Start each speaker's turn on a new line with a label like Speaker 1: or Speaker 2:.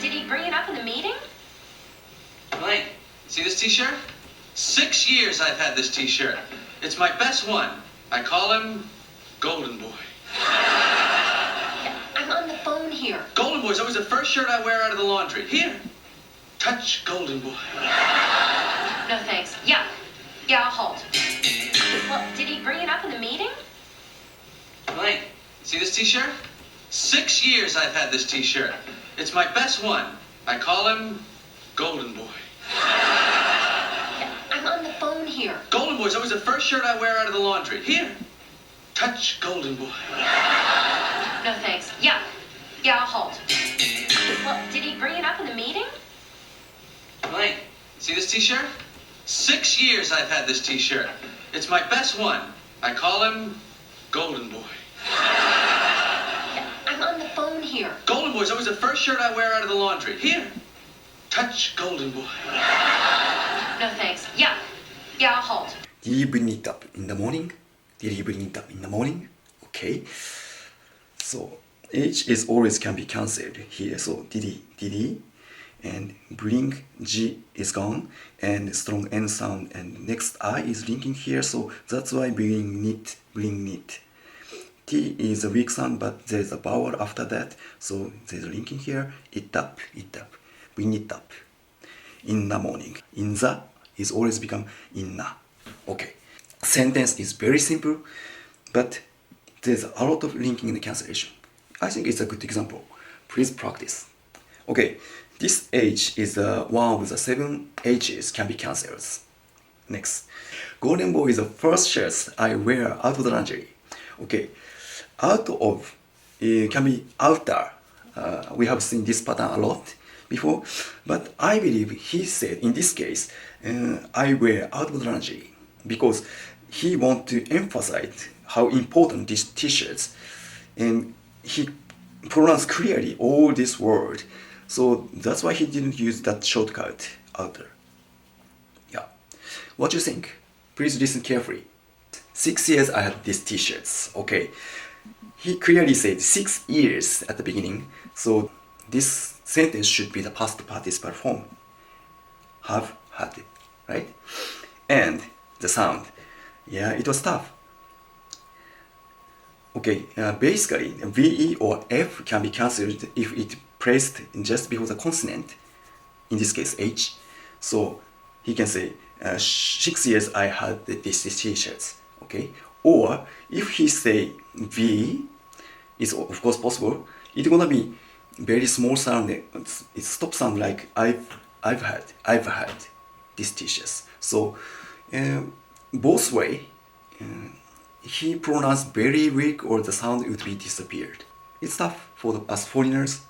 Speaker 1: did he bring it up in the meeting?
Speaker 2: Elaine, see this t-shirt? 6 years I've had this t-shirt. It's my best one. I call him Golden Boy.
Speaker 1: Yeah, I'm on the phone here.
Speaker 2: Golden Boy's always the first shirt I wear out of the laundry. Here, touch Golden Boy.
Speaker 1: No thanks. Yeah, I'll hold. Well, did he bring it up in the meeting?
Speaker 2: Elaine, see this t-shirt? 6 years I've had this t-shirt. It's my best one. I call him Golden Boy.
Speaker 1: Yeah, I'm on the phone here.
Speaker 2: Golden Boy's always the first shirt I wear out of the laundry. Here, touch Golden Boy.
Speaker 1: No thanks. Yeah, I'll hold. Well, did he bring it up in the meeting?
Speaker 2: Elaine, see this t-shirt? 6 years I've had this t-shirt. It's my best one. I call him Golden Boy.
Speaker 1: Yeah, I'm on the phone here.
Speaker 2: Golden Boy's always the first shirt I wear out of the laundry. Here, touch Golden Boy.
Speaker 1: No thanks. Yeah, I'll hold.
Speaker 3: Did he bring it up in the morning? Did he bring it up in the morning? Okay. So H is always can be cancelled here. So did he, and bring G is gone, and strong N sound, and next I is linking here. So that's why bring knit. T is a weak sound, but there's a vowel after that. So there's a linking here. It up. Bring it up. In the morning. In the is always become inna. Okay. Sentence is very simple, but there's a lot of linking and cancellation. I think it's a good example. Please practice. Okay, this H is one of the 7 H's can be cancelled. Next, Golden Boy is the first shirt I wear out of the laundry. Okay, out of can be outer. We have seen this pattern a lot before, but I believe he said in this case, I wear out of the laundry because he want to emphasize how important these t-shirts, and he pronounced clearly all this word. So that's why he didn't use that shortcut outer. Yeah. What do you think? Please listen carefully. 6 years I had these t-shirts. Okay. He clearly said 6 years at the beginning. So this sentence should be the past participle form. Have had, right? And the sound. Yeah, it was tough. Okay, basically VE or F can be cancelled if it placed just before the consonant, in this case H. So he can say 6 years I had these t-shirts, okay? Or if he say V, it's of course possible, it's gonna be very small sound, it's stop sound like I've had these t-shirts. So both way, he pronounced very weak or the sound would be disappeared. It's tough for us foreigners